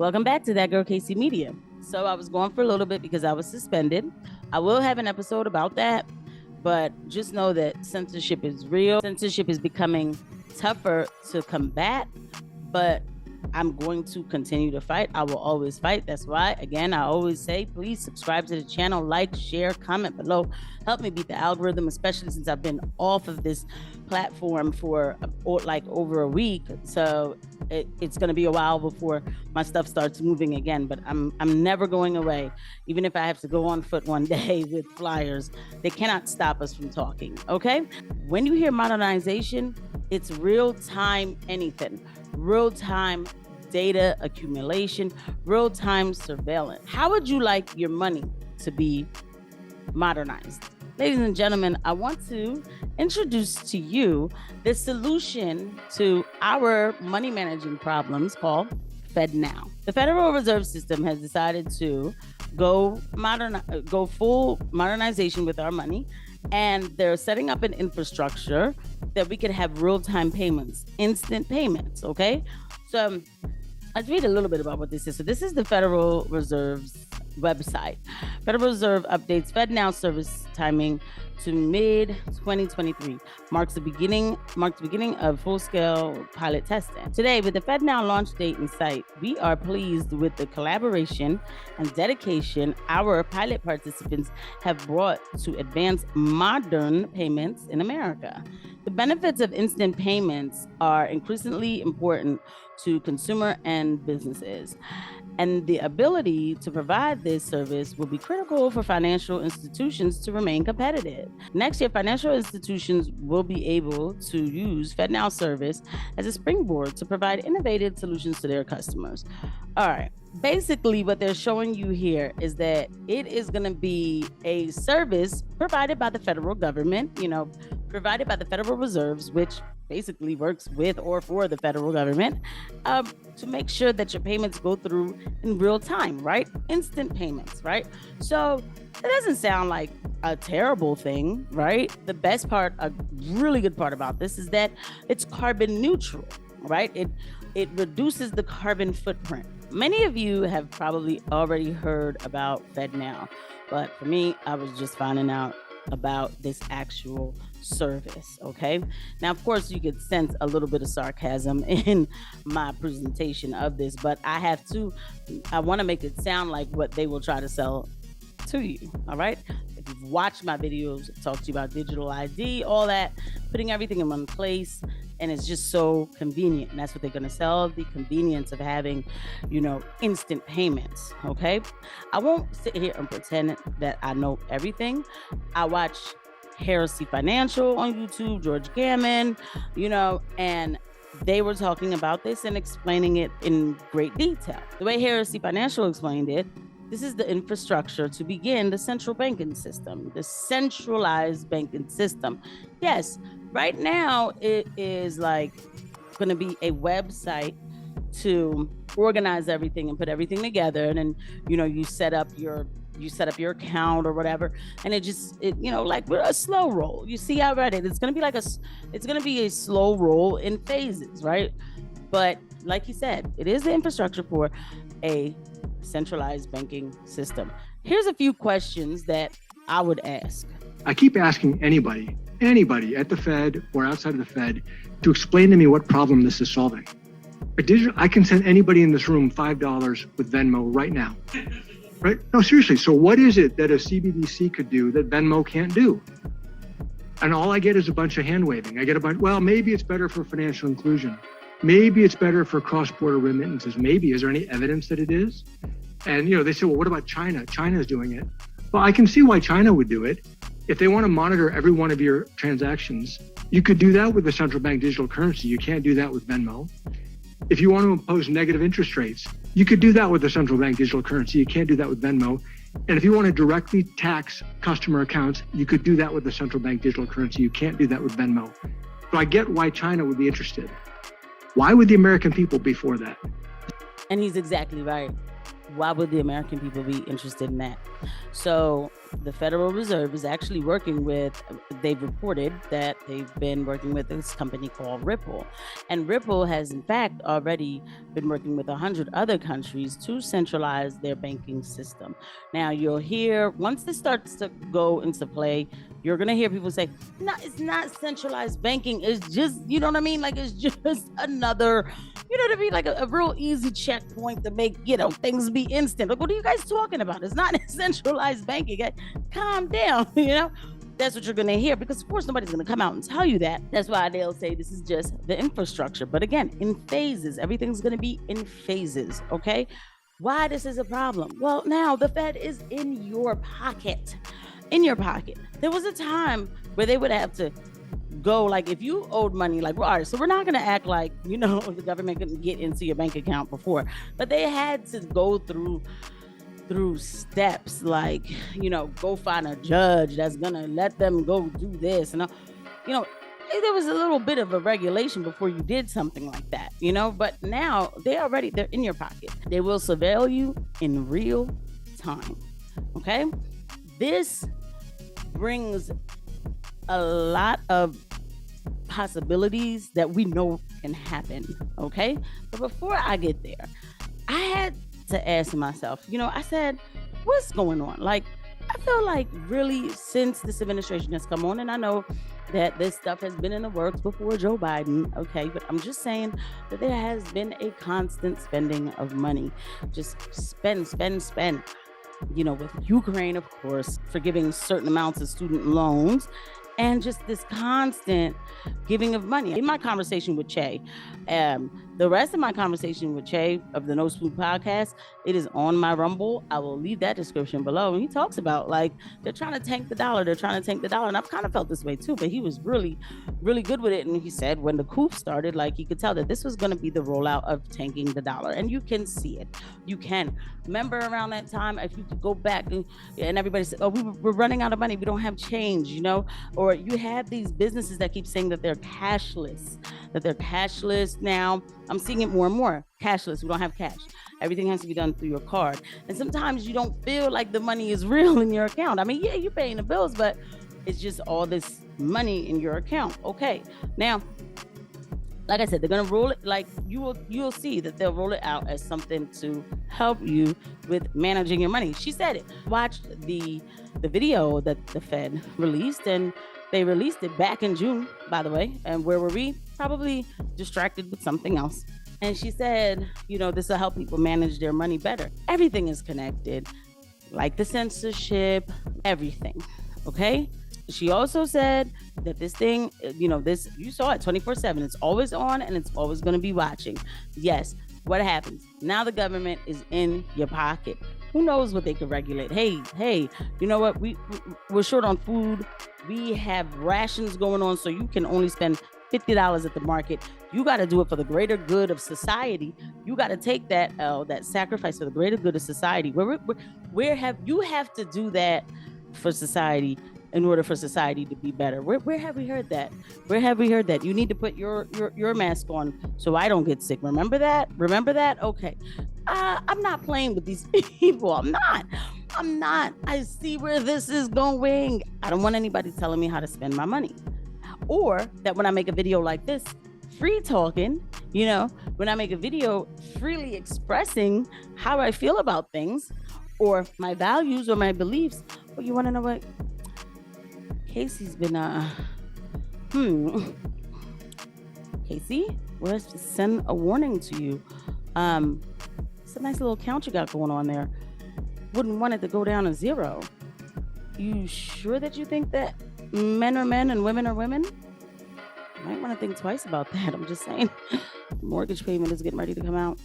Welcome back to That Girl KC Media. So I was gone for a little bit because I was suspended. I will have an episode about that, but just know that censorship is real. Censorship is becoming tougher to combat, but I'm going to continue to fight. I will always fight. That's why, again, I always say, please subscribe to the channel, like, share, comment below. Help me beat the algorithm, especially since I've been off of this platform for like over a week. So it's going to be a while before my stuff starts moving again, but I'm never going away. Even if I have to go on foot one day with flyers, they cannot stop us from talking, okay? When you hear modernization, it's real-time anything, real-time data accumulation, real-time surveillance. How would you like your money to be modernized? Ladies and gentlemen, I want to introduce to you the solution to our money managing problems called Fednow. The Federal Reserve System has decided to go full modernization with our money, and they're setting up an infrastructure that we could have real-time payments, instant payments, okay? So let's read a little bit about what this is. So this is the Federal Reserve's website. Federal Reserve updates Fednow service timing to mid-2023, marks the beginning of full-scale pilot testing. Today, with the Fednow launch date in sight, we are pleased with the collaboration and dedication our pilot participants have brought to advance modern payments in America. The benefits of instant payments are increasingly important to consumer and businesses, and the ability to provide this service will be critical for financial institutions to remain competitive. Next year, financial institutions will be able to use Fednow service as a springboard to provide innovative solutions to their customers. All right. Basically, what they're showing you here is that it is going to be a service provided by the federal government, provided by the Federal Reserves, which basically works with or for the federal government, to make sure that your payments go through in real time, right? Instant payments, right? So it doesn't sound like a terrible thing, right? The best part, a really good part about this is that it's carbon neutral, right? It reduces the carbon footprint. Many of you have probably already heard about Fednow, but for me, I was just finding out about this actual service, okay? Now, of course, you could sense a little bit of sarcasm in my presentation of this, but I want to make it sound like what they will try to sell to you, all right? If you've watched my videos, I've talked to you about digital ID, all that, putting everything in one place, and it's just so convenient. And that's what they're going to sell, the convenience of having, instant payments, okay? I won't sit here and pretend that I know everything. I watch Heresy Financial on YouTube, George Gammon, and they were talking about this and explaining it in great detail. The way Heresy Financial explained it, this is the infrastructure to begin the central banking system, the centralized banking system. Yes, right now it is like going to be a website to organize everything and put everything together. And then, you set up your account or whatever. And like we're a slow roll. You see, I read it. It's going to be a slow roll in phases, right? But like you said, it is the infrastructure for a centralized banking system. Here's a few questions that I would ask. I keep asking anybody at the Fed or outside of the Fed to explain to me what problem this is solving. I can send anybody in this room $5 with Venmo right now. Right? No, seriously. So what is it that a CBDC could do that Venmo can't do? And all I get is a bunch of hand waving. I get maybe it's better for financial inclusion. Maybe it's better for cross-border remittances. Maybe. Is there any evidence that it is? And, they say, well, what about China? China's doing it. Well, I can see why China would do it. If they want to monitor every one of your transactions, you could do that with the central bank digital currency. You can't do that with Venmo. If you want to impose negative interest rates, you could do that with the central bank digital currency. You can't do that with Venmo. And if you want to directly tax customer accounts, you could do that with the central bank digital currency. You can't do that with Venmo. So I get why China would be interested. Why would the American people be for that? And he's exactly right. Why would the American people be interested in that? So the Federal Reserve is actually working with, they've reported that they've been working with this company called Ripple. And Ripple has in fact already been working with 100 other countries to centralize their banking system. Now you'll hear, once this starts to go into play, you're going to hear people say, no, it's not centralized banking. It's just, you know what I mean? Like, it's just another, you know what I mean? Like a real easy checkpoint to make, you know, things be instant. Like, what are you guys talking about? It's not centralized banking. Calm down, you know? That's what you're going to hear, because of course nobody's going to come out and tell you that. That's why they'll say this is just the infrastructure. But again, in phases, everything's going to be in phases. Okay. Why this is a problem? Well, now the Fed is in your pocket. In your pocket. There was a time where they would have to go, like, if you owed money, like, well, all right, so we're not going to act like, you know, the government couldn't get into your bank account before, but they had to go through steps, like, you know, go find a judge that's going to let them go do this. And, you know, there was a little bit of a regulation before you did something like that, you know, but now they're in your pocket. They will surveil you in real time. Okay. This brings a lot of possibilities that we know can happen. Okay. But before I get there, I had to ask myself, you know, I said, what's going on? Like, I feel like really since this administration has come on, and I know that this stuff has been in the works before Joe Biden, okay, but I'm just saying that there has been a constant spending of money. Just spend, you know, with Ukraine, of course, forgiving certain amounts of student loans, and just this constant giving of money. In my conversation with Che, the rest of my conversation with Che of the No Spoon podcast, it is on my Rumble. I will leave that description below. And he talks about, like, they're trying to tank the dollar. And I've kind of felt this way too, but he was really, really good with it. And he said when the coup started, like, he could tell that this was going to be the rollout of tanking the dollar. And you can see it. You can. Remember around that time, if you could go back and everybody said, oh, we're running out of money. We don't have change, you know, or you have these businesses that keep saying that they're cashless now. I'm seeing it more and more. Cashless. We don't have cash. Everything has to be done through your card. And sometimes you don't feel like the money is real in your account. I mean, yeah, you're paying the bills, but it's just all this money in your account. Okay. Now, like I said, they're going to roll it, like you'll see that they'll roll it out as something to help you with managing your money. She said it. Watched the video that the Fed released, and they released it back in June, by the way. And where were we? Probably distracted with something else. And she said, you know, this will help people manage their money better. Everything is connected, like the censorship, everything. Okay. She also said that this thing, you know, this, you saw it 24/7. It's always on and it's always going to be watching. Yes. What happens? Now the government is in your pocket. Who knows what they could regulate? Hey, you know what? We're short on food. We have rations going on, so you can only spend $50 at the market. You got to do it for the greater good of society. You got to take that sacrifice for the greater good of society. You have to do that for society in order for society to be better. Where have we heard that? Where have we heard that? You need to put your mask on so I don't get sick. Remember that? Okay. I'm not playing with these people. I'm not. I see where this is going. I don't want anybody telling me how to spend my money. Or that when I make a video like this, free talking, you know, when I make a video freely expressing how I feel about things or my values or my beliefs. Well, you want to know what? Casey's been, Casey, we'll send a warning to you. It's a nice little count you got going on there. Wouldn't want it to go down to 0. You sure that you think that men are men and women are women? You might want to think twice about that. I'm just saying. Mortgage payment is getting ready to come out.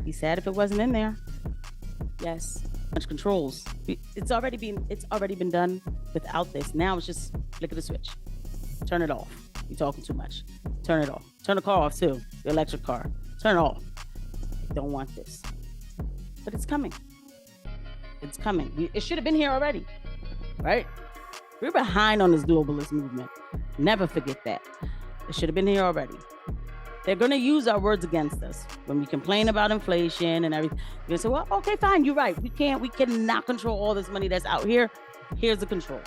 Be sad if it wasn't in there. Yes. Much controls. It's already been done without this. Now it's just flick of the switch. Turn it off. You're talking too much. Turn it off. Turn the car off too. The electric car. Turn it off. I don't want this. But it's coming. It's coming. It should have been here already. Right? We're behind on this globalist movement. Never forget that. It should have been here already. They're going to use our words against us when we complain about inflation and everything. They're going to say, well, okay, fine, you're right. We cannot control all this money that's out here. Here's the control.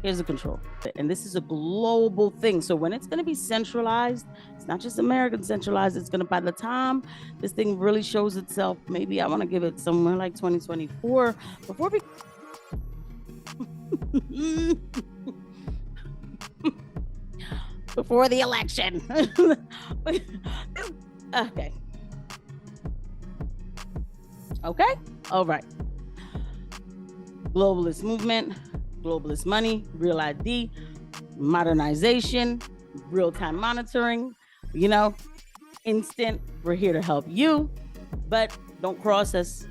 Here's the control. And this is a global thing. So when it's going to be centralized, it's not just American centralized. It's going to, by the time this thing really shows itself, maybe I want to give it somewhere like 2024 before we... before the election. Okay. Okay. All right. Globalist movement, globalist money, real ID, modernization, real-time monitoring, instant. We're here to help you, but don't cross us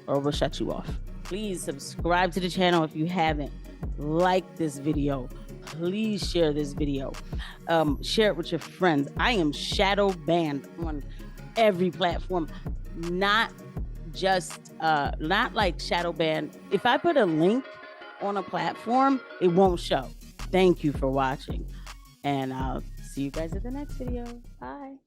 or we'll shut you off. Please subscribe to the channel if you haven't. Like this video. Please share this video. Share it with your friends. I am shadow banned on every platform, not like shadow banned. If I put a link on a platform, it won't show. Thank you for watching, and I'll see you guys at the next video. Bye.